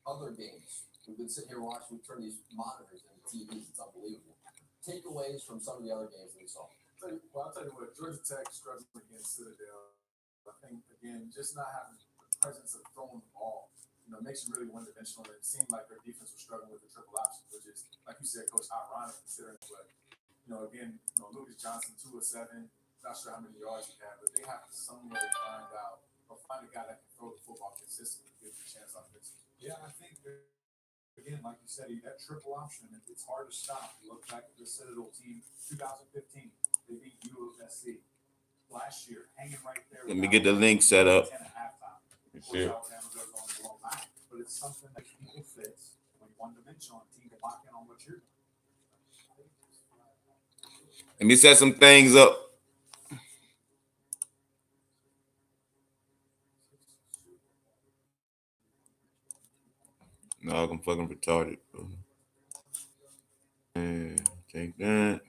other games. We've been sitting here watching. We turn these monitors into TVs. It's unbelievable. Takeaways from some of the other games that we saw. I'll tell you what. Georgia Tech struggling against Citadel. I think again, just not having the presence of throwing the ball, makes you really one-dimensional. And it seemed like their defense was struggling with the triple option, which is, like you said, Coach, ironic considering. But again, Lucas Johnson 2 of 7. Not sure how many yards he had, but they have to some way find a guy that can throw the football consistently, give him a chance on this. Yeah, I think again, like you said, that triple option, it's hard to stop. You look back at the Citadel team, 2015, they beat USC last year, hanging right there. Let me get the link set up. 10 at halftime. Of course, Alabama goes on the long night, but it's something that people fits when you're one-dimensional and team can lock in on what you're doing. Let me set some things up. No, I'm fucking retarded, bro. Take that.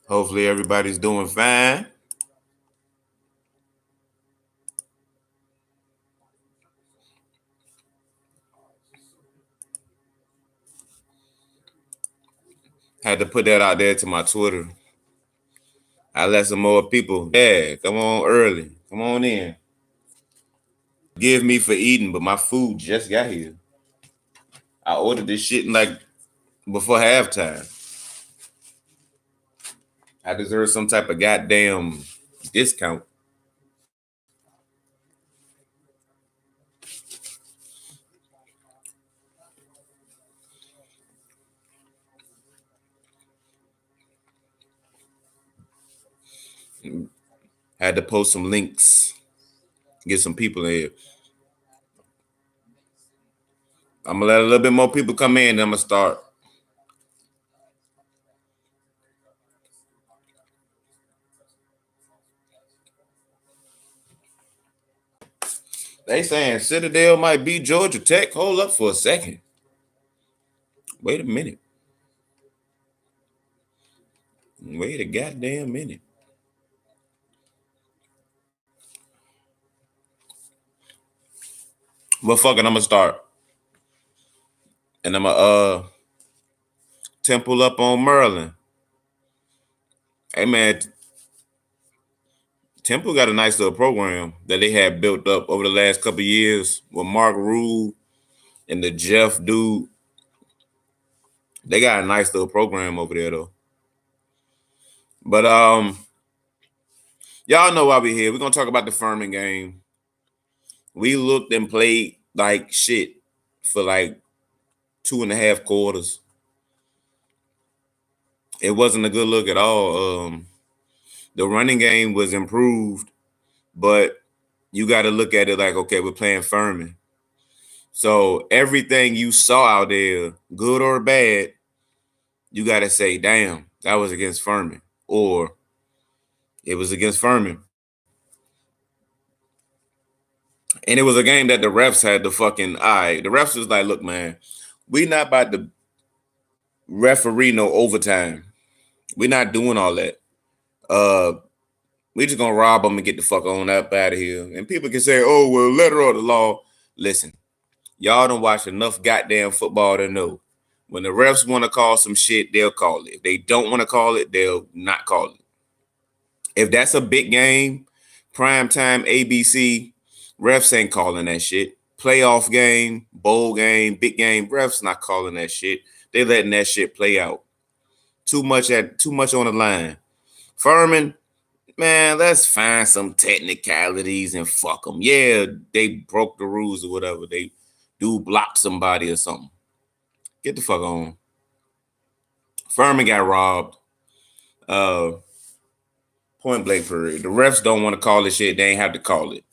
Hopefully everybody's doing fine. Had to put that out there to my Twitter. I let some more people. Yeah, come on early. Come on in. Give me for eating, but my food just got here. I ordered this shit before halftime. I deserve some type of goddamn discount. Had to post some links, get some people in here. I'm gonna let a little bit more people come in, then I'm gonna start. They saying Citadel might beat Georgia Tech. Hold up for a second. Wait a minute. Wait a goddamn minute. Well, fuck it, I'm gonna start. And I'm gonna temple up on Merlin. Hey man, Temple got a nice little program that they had built up over the last couple of years with Mark Rule and the Jeff dude. They got a nice little program over there though. But y'all know why we're here. We're gonna talk about the Furman game. We looked and played like shit for like 2.5 quarters. It wasn't a good look at all. The running game was improved, but you got to look at it like, okay, we're playing Furman. So everything you saw out there, good or bad, you got to say, damn, that was against Furman. Or it was against Furman. And it was a game that the refs had the fucking eye. The refs was like, look, man, we not about to referee no overtime. We're not doing all that. We just gonna rob them and get the fuck on up out of here. And people can say, oh, well, letter of the law. Listen, y'all don't watch enough goddamn football to know. When the refs want to call some shit, they'll call it. If they don't want to call it, they'll not call it. If that's a big game, primetime ABC, refs ain't calling that shit. Playoff game, bowl game, big game, refs not calling that shit. They letting that shit play out. Too much on the line. Furman, man, let's find some technicalities and fuck them. Yeah, they broke the rules or whatever. They do block somebody or something. Get the fuck on. Furman got robbed. Point blank period. The refs don't want to call this shit. They ain't have to call it.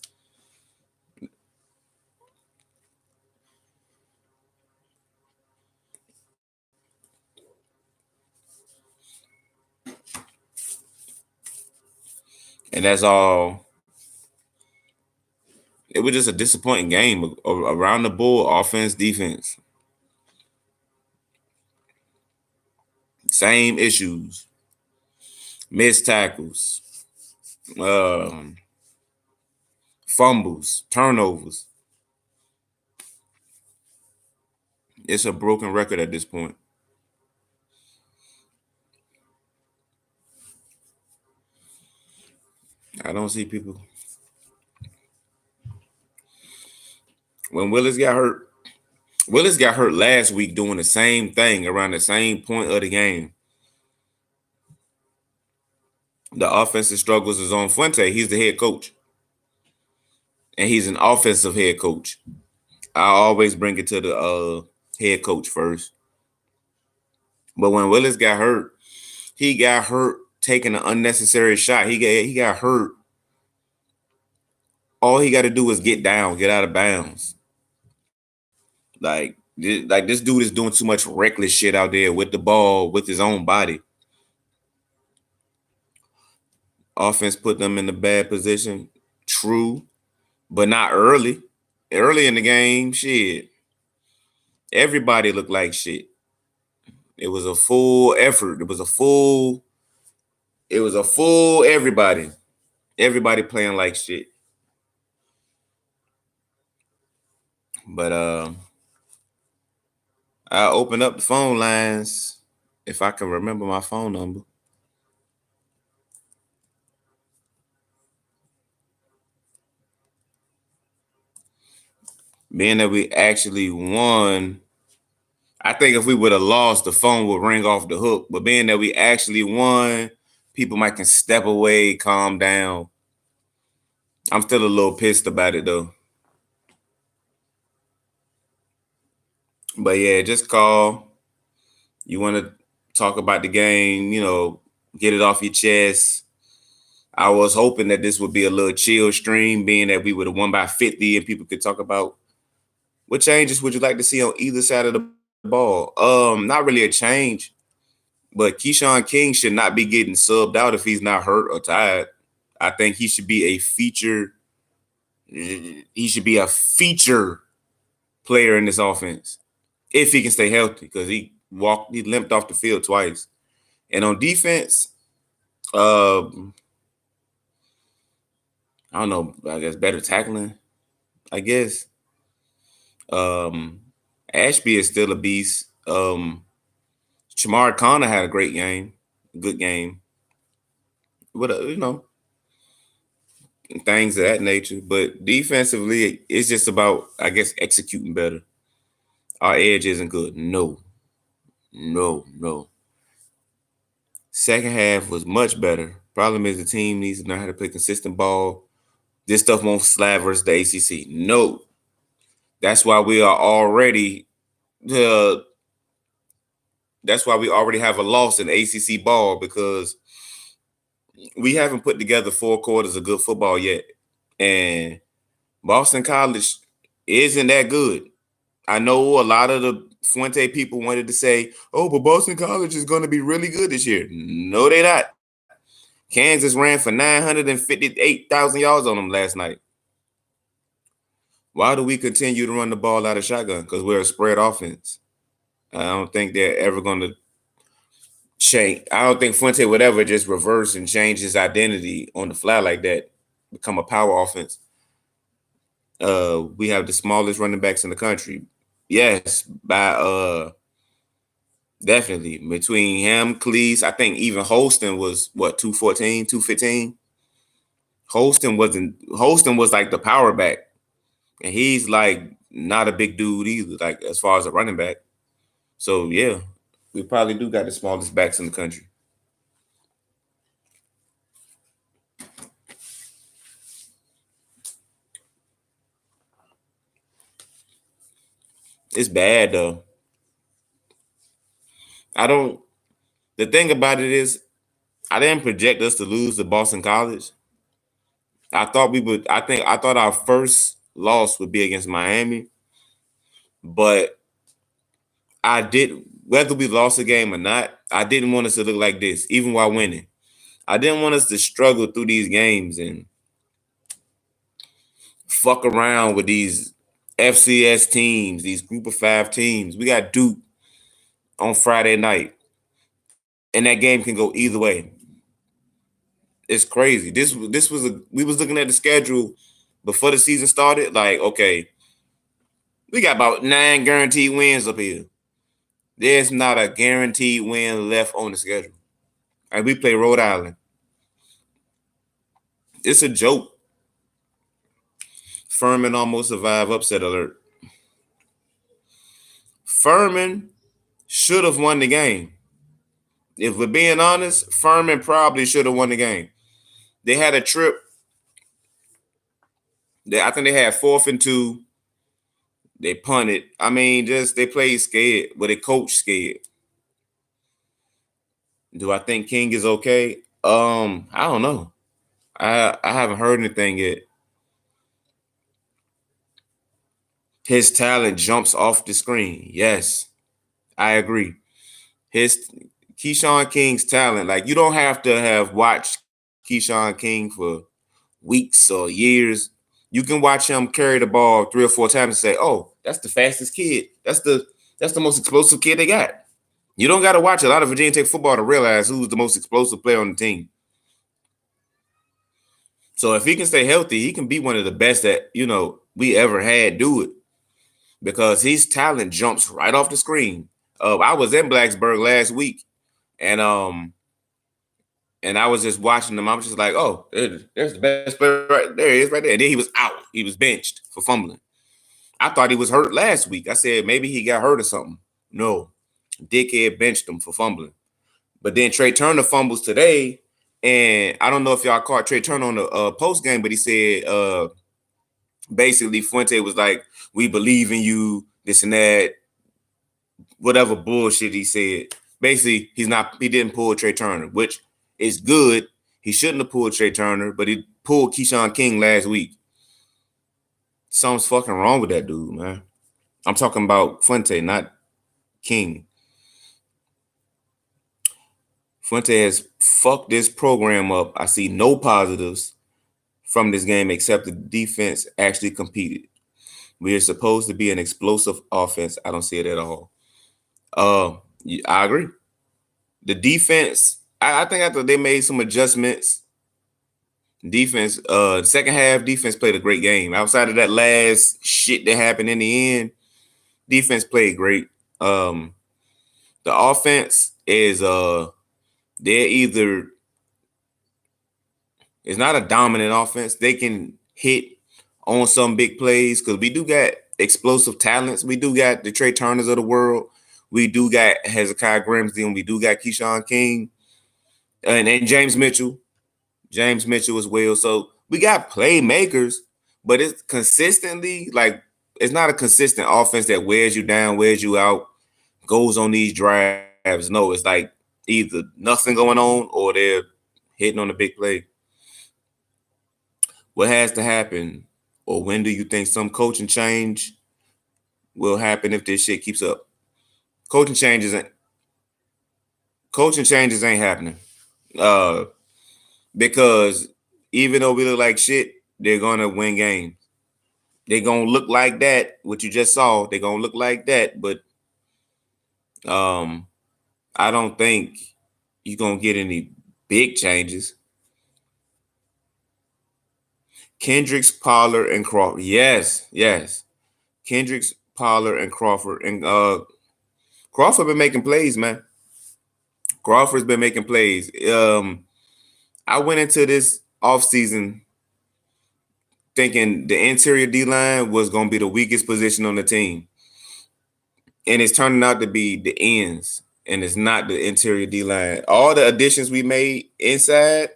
And that's all. It was just a disappointing game around the board, offense, defense. Same issues. Missed tackles, fumbles, turnovers. It's a broken record at this point. I don't see people. When Willis got hurt last week doing the same thing around the same point of the game. The offensive struggles is on Fuente. He's the head coach. And he's an offensive head coach. I always bring it to the head coach first. But when Willis got hurt, he got hurt taking an unnecessary shot. He got hurt. All he got to do is get down, get out of bounds. Like this dude is doing too much reckless shit out there with the ball, with his own body. Offense put them in a bad position. True, but not early. Early in the game, shit. Everybody looked like shit. It was a full effort. It was a full everybody. Everybody playing like shit. But I open up the phone lines if I can remember my phone number. Being that we actually won, I think if we would have lost, the phone would ring off the hook. But being that we actually won, people might can step away, calm down. I'm still a little pissed about it though. But yeah, just call. You want to talk about the game, get it off your chest. I was hoping that this would be a little chill stream, being that we would have won by 50 and people could talk about what changes would you like to see on either side of the ball. Not really a change, but Keyshawn King should not be getting subbed out if he's not hurt or tired. I think he should be a feature. He should be a feature player in this offense if he can stay healthy, because he limped off the field twice. And on defense, I don't know, I guess better tackling, I guess. Ashby is still a beast. Shamar Connor had a great game, good game. But things of that nature. But defensively, it's just about, I guess, executing better. Our edge isn't good. No. Second half was much better. Problem is the team needs to know how to play consistent ball. This stuff won't slap versus the ACC. No. That's why we are already that's why we already have a loss in ACC ball, because we haven't put together 4 quarters of good football yet. And Boston College isn't that good. I know a lot of the Fuente people wanted to say, oh, but Boston College is going to be really good this year. No, they're not. Kansas ran for 958,000 yards on them last night. Why do we continue to run the ball out of shotgun? Because we're a spread offense. I don't think they're ever going to change. I don't think Fuente would ever just reverse and change his identity on the fly like that, become a power offense. We have the smallest running backs in the country. Yes, by definitely between him, Cleese, I think even Holston was 214, 215. Holston was like the power back. And he's like not a big dude either, like as far as a running back. So yeah, we probably do got the smallest backs in the country. It's bad though. The thing about it is, I didn't project us to lose to Boston College. I thought our first loss would be against Miami, but whether we lost a game or not, I didn't want us to look like this, even while winning. I didn't want us to struggle through these games and fuck around with these FCS teams, these group of 5 teams. We got Duke on Friday night. and that game can go either way. It's crazy. We was looking at the schedule before the season started. Like, okay, we got about 9 guaranteed wins up here. There's not a guaranteed win left on the schedule. And we play Rhode Island. It's a joke. Furman almost survived upset alert. Furman should have won the game. If we're being honest, Furman probably should have won the game. They had a trip. I think they had 4th and 2. They punted. I mean, just they played scared, but they coached scared. Do I think King is okay? I don't know. I haven't heard anything yet. His talent jumps off the screen. Yes, I agree. Keyshawn King's talent, like you don't have to have watched Keyshawn King for weeks or years. You can watch him carry the ball 3 or 4 times and say, "Oh, that's the fastest kid. That's the most explosive kid they got." You don't got to watch a lot of Virginia Tech football to realize who's the most explosive player on the team. So if he can stay healthy, he can be one of the best that we ever had do it, because his talent jumps right off the screen. I was in Blacksburg last week, and I was just watching him. I was just like, "Oh, there's the best player right there. He is right there." And then he was out. He was benched for fumbling. I thought he was hurt last week. I said maybe he got hurt or something. No, dickhead benched him for fumbling. But then Trey Turner fumbles today, and I don't know if y'all caught Trey Turner on the post game, but he said basically Fuente was like, "We believe in you," this and that, whatever bullshit he said. Basically, he didn't pull Trey Turner, which is good. He shouldn't have pulled Trey Turner, but he pulled Keyshawn King last week. Something's fucking wrong with that dude, man. I'm talking about Fuente, not King. Fuente has fucked this program up. I see no positives from this game except the defense actually competed. We are supposed to be an explosive offense. I don't see it at all. I agree. The defense, I think after they made some adjustments, defense, second half defense played a great game. Outside of that last shit that happened in the end, defense played great. The offense is it's not a dominant offense. They can hit on some big plays because we do got explosive talents. We do got the Trey Turners of the world. We do got Hezekiah Grimsley, and we do got Keyshawn King and James Mitchell. James Mitchell as well. So we got playmakers, but it's consistently it's not a consistent offense that wears you down, wears you out, goes on these drives. No, it's like either nothing going on or they're hitting on a big play. What has to happen, or when do you think some coaching change will happen if this shit keeps up? Coaching changes ain't happening. Because even though we look like shit, they're gonna win games. They're gonna look like that. What you just saw, they're gonna look like that, but I don't think you're gonna get any big changes. Kendricks, Pollard, and Crawford. Yes. Kendricks, Pollard, and Crawford. And Crawford been making plays, man. Crawford's been making plays. I went into this offseason thinking the interior D-line was going to be the weakest position on the team. And it's turning out to be the ends, and it's not the interior D-line. All the additions we made inside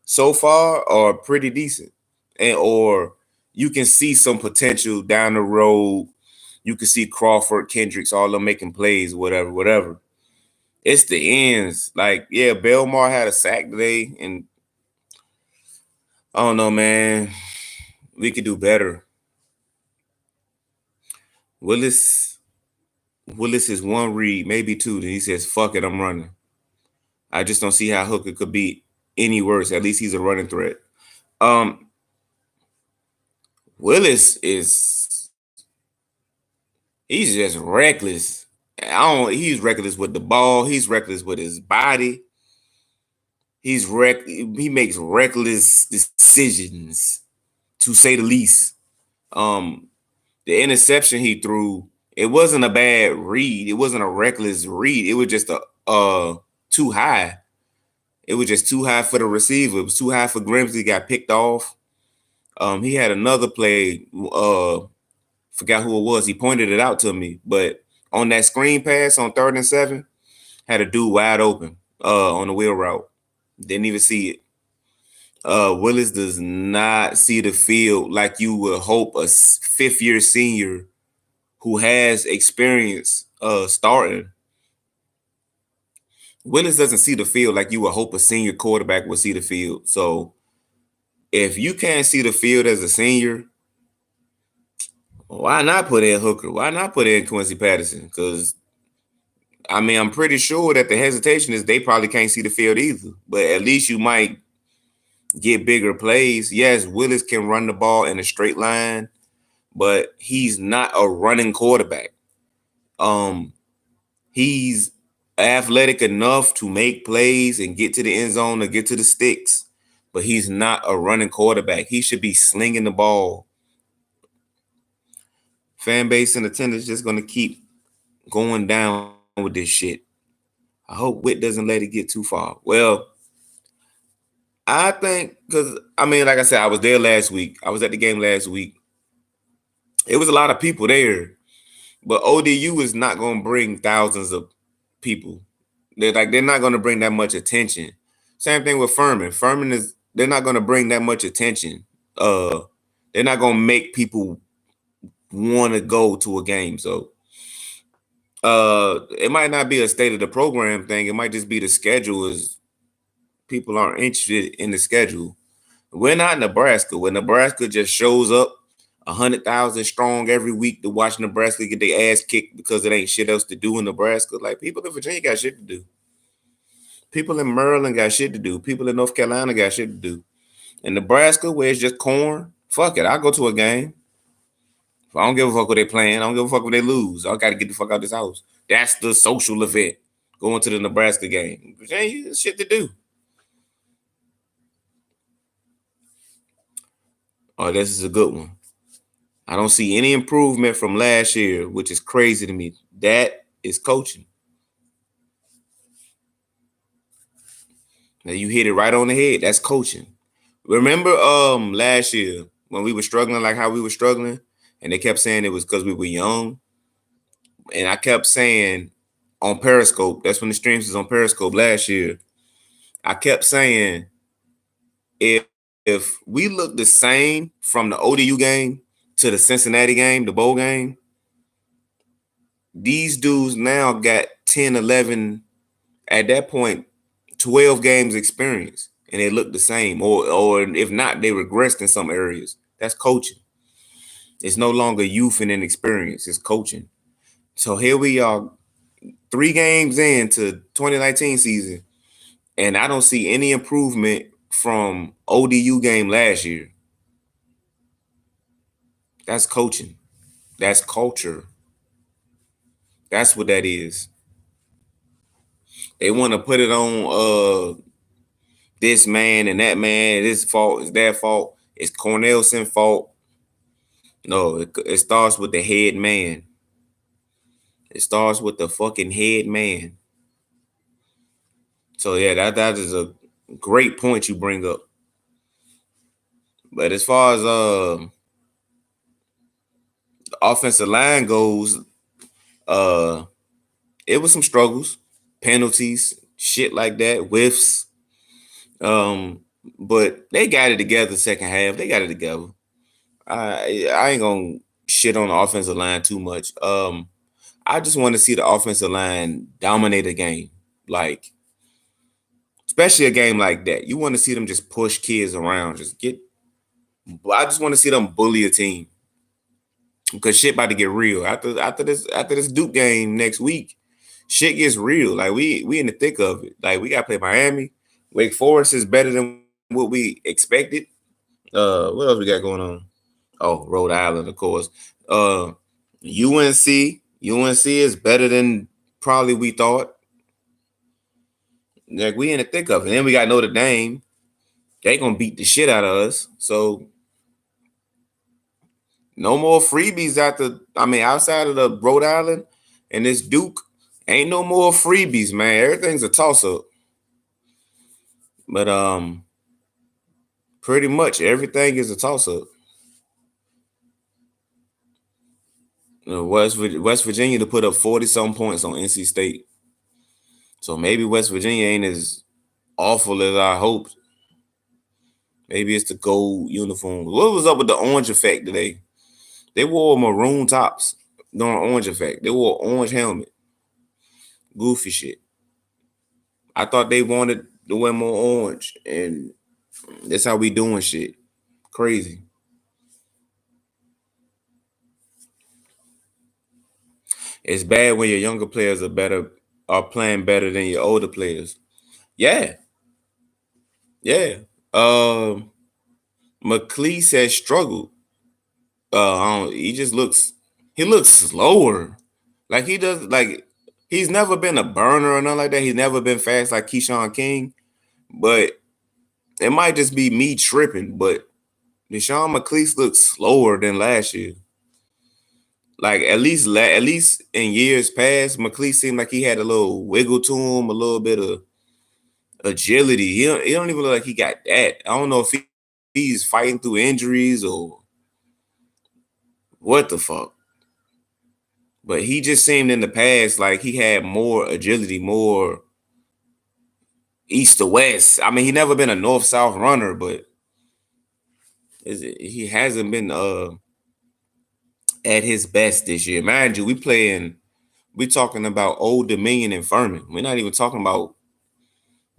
so far are pretty decent. Or you can see some potential down the road. You can see Crawford, Kendricks, all of them making plays, whatever. It's the ends. Like, yeah, Belmar had a sack today, and I don't know, man. We could do better. Willis is one read, maybe two. Then he says, "Fuck it, I'm running." I just don't see how Hooker could be any worse. At least he's a running threat. Willis he's just reckless. He's reckless with the ball. He's reckless with his body. He makes reckless decisions, to say the least. The interception he threw, it wasn't a bad read. It wasn't a reckless read. It was just too high. It was just too high for the receiver. It was too high for Grimsley. Got picked off. He had another play. Forgot who it was. He pointed it out to me, but on that screen pass on 3rd and 7, had a dude wide open on the wheel route. Didn't even see it. Willis does not see the field like you would hope a fifth-year senior who has experience starting. Willis doesn't see the field like you would hope a senior quarterback would see the field. So if you can't see the field as a senior, why not put in Hooker? Why not put in Quincy Patterson? Because I mean, I'm pretty sure that the hesitation is they probably can't see the field either. But at least you might get bigger plays. Yes, Willis can run the ball in a straight line, but he's not a running quarterback. He's athletic enough to make plays and get to the end zone or get to the sticks, but he's not a running quarterback. He should be slinging the ball. Fan base and attendance just going to keep going down with this shit. I hope Witt doesn't let it get too far. Well, I think because, I mean, like I said, I was there last week. I was at the game last week. It was a lot of people there, but ODU is not going to bring thousands of people. They're not going to bring that much attention. Same thing with Furman. They're not going to bring that much attention. They're not going to make people want to go to a game. So it might not be a state of the program thing. It might just be the schedule is people aren't interested in the schedule. We're not Nebraska. Where Nebraska just shows up 100,000 strong every week to watch Nebraska get their ass kicked because it ain't shit else to do in Nebraska. Like, people in Virginia got shit to do. People in Maryland got shit to do. People in North Carolina got shit to do. In Nebraska, where it's just corn, fuck it. I'll go to a game. I don't give a fuck what they playing. I don't give a fuck if they lose. I got to get the fuck out of this house. That's the social event. Going to the Nebraska game. Virginia, there's shit to do. Oh, this is a good one. I don't see any improvement from last year, which is crazy to me. That is coaching. Now you hit it right on the head. That's coaching. Remember last year when we were struggling like how we were struggling, and they kept saying it was because we were young. And I kept saying on Periscope, that's when the streams was on Periscope last year. I kept saying if we look the same from the ODU game to the Cincinnati game, the bowl game, these dudes now got 10, 11, at that point, 12 games experience, and they look the same. Or if not, they regressed in some areas. That's coaching. It's no longer youth and inexperience. It's coaching. So here we are, 3 games into 2019 season, and I don't see any improvement from ODU game last year. That's coaching. That's culture. That's what that is. They want to put it on this man and that man. This fault is their fault. It's Cornelson's fault. No, it starts with the head man. It starts with the fucking head man. So yeah, that is a great point you bring up. But as far as the offensive line goes, it was some struggles, penalties, shit like that, whiffs. But they got it together second half. They got it together. I ain't gonna shit on the offensive line too much. I just want to see the offensive line dominate a game, like especially a game like that. You want to see them just push kids around, I just want to see them bully a team because shit about to get real after this Duke game next week. Shit gets real. Like we in the thick of it. Like we got to play Miami. Wake Forest is better than what we expected. What else we got going on? Oh, Rhode Island, of course. UNC, UNC is better than probably we thought. Like we in the thick of it. And then we got Notre Dame. They gonna beat the shit out of us. So no more freebies outside of the Rhode Island and this Duke. Ain't no more freebies, man. Everything's a toss up. But pretty much everything is a toss up. West Virginia to put up 40-some points on NC State. So maybe West Virginia ain't as awful as I hoped. Maybe it's the gold uniform. What was up with the orange effect today? They wore maroon tops during orange effect. They wore orange helmet. Goofy shit. I thought they wanted to wear more orange, and that's how we doing shit. Crazy. It's bad when your younger players are playing better than your older players. Yeah. McLeese has struggled. He looks slower. Like he does, like he's never been a burner or nothing like that. He's never been fast like Keyshawn King. But it might just be me tripping. But Deshaun McLeese looks slower than last year. Like at least in years past, McLeese seemed like he had a little wiggle to him, a little bit of agility. He don't even look like he got that. I don't know if he's fighting through injuries or what the fuck. But he just seemed in the past like he had more agility, more east to west. I mean, he never been a north-south runner, but he hasn't been at his best this year. Mind you, we talking about Old Dominion and Furman. We're not even talking about,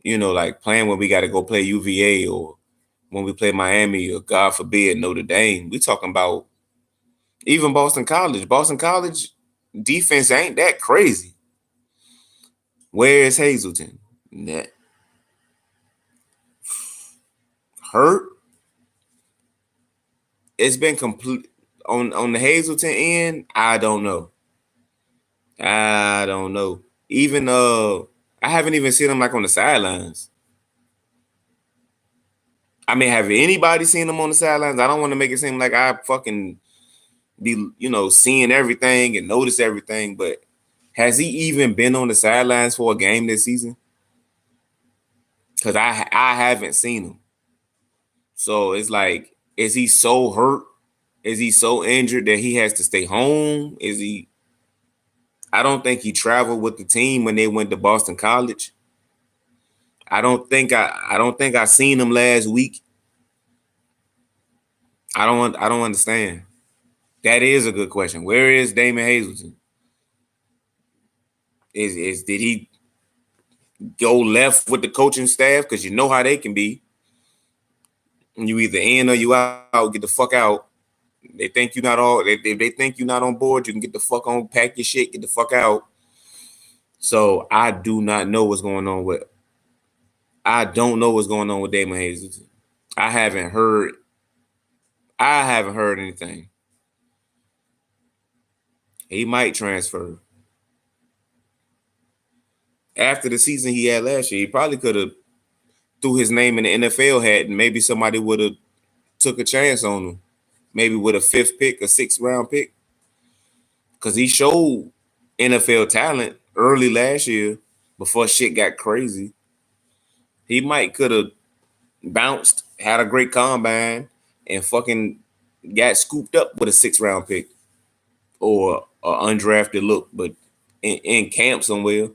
like playing when we got to go play UVA or when we play Miami or God forbid Notre Dame. We talking about even Boston College. Boston College defense ain't that crazy. Where is Hazleton? That hurt. It's been complete on the Hazleton end. I don't know. Even I haven't even seen him like on the sidelines. I mean, have anybody seen him on the sidelines? I don't want to make it seem like I fucking be, seeing everything and notice everything, but has he even been on the sidelines for a game this season? Because I haven't seen him. So it's like, is he so hurt? Is he so injured that he has to stay home? I don't think he traveled with the team when they went to Boston College. I don't think I seen him last week. I don't understand. That is a good question. Where is Damon Hazleton? Did he go left with the coaching staff? Because you know how they can be. You either in or you out. Get the fuck out. They think you're not they think you're not on board. You can get the fuck on, pack your shit, get the fuck out. So I do not know what's going on with. I don't know what's going on with Damon Hazleton. I haven't heard anything. He might transfer. After the season he had last year, he probably could have threw his name in the NFL hat and maybe somebody would have took a chance on him. Maybe with a 5th pick, a 6th round pick. Because he showed NFL talent early last year before shit got crazy. He might could have bounced, had a great combine, and fucking got scooped up with a 6th round pick or an undrafted look, but in camp somewhere.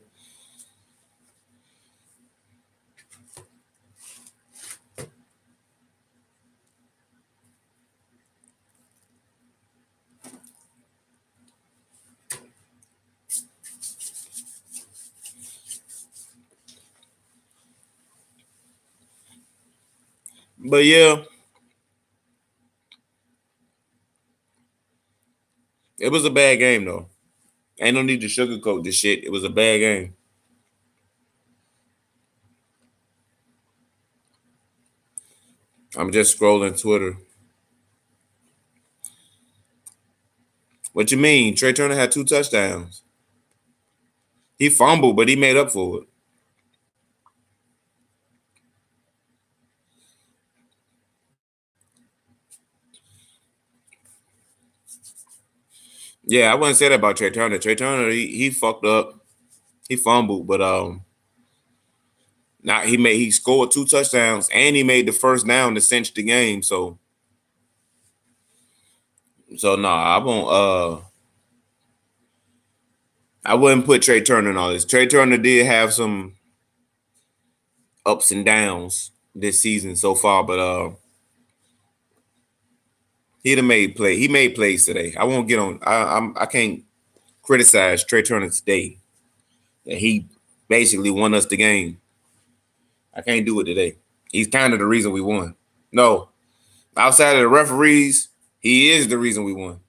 But yeah, it was a bad game though. Ain't no need to sugarcoat this shit. It was a bad game. I'm just scrolling Twitter. What you mean? Trey Turner had 2 touchdowns. He fumbled, but he made up for it. Yeah, I wouldn't say that about Trey Turner. Trey Turner, he fucked up. He fumbled, but now he scored 2 touchdowns and he made the first down to cinch the game. So I won't I wouldn't put Trey Turner in all this. Trey Turner did have some ups and downs this season so far, but he made plays today. I won't get on. I can't criticize Trey Turner today. That he basically won us the game. I can't do it today. He's kind of the reason we won. No, outside of the referees, he is the reason we won.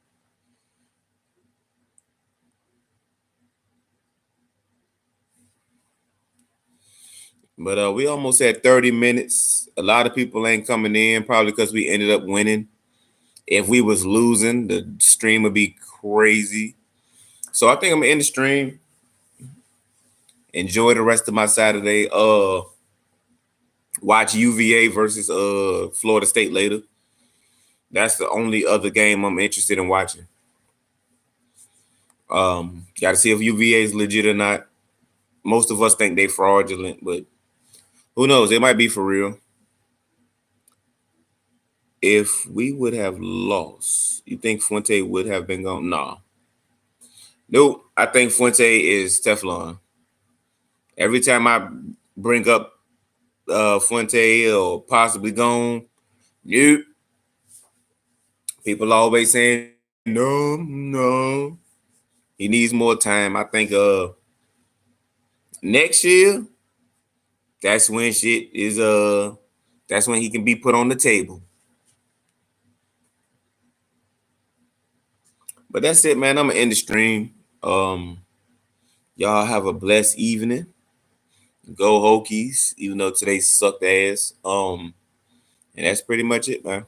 But we almost had 30 minutes. A lot of people ain't coming in, probably because we ended up winning. If we was losing, the stream would be crazy. So I think I'm gonna end the stream. Enjoy the rest of my Saturday. Watch UVA versus Florida State later. That's the only other game I'm interested in watching. Got to see if UVA is legit or not. Most of us think they fraudulent, but who knows? They might be for real. If we would have lost, you think Fuente would have been gone? Nah. Nope. I think Fuente is Teflon. Every time I bring up Fuente or possibly gone, nope. People always saying, no. He needs more time. I think next year, that's when shit is that's when he can be put on the table. But that's it, man. I'm gonna end the stream. Y'all have a blessed evening. Go Hokies, even though today sucked ass. And that's pretty much it, man.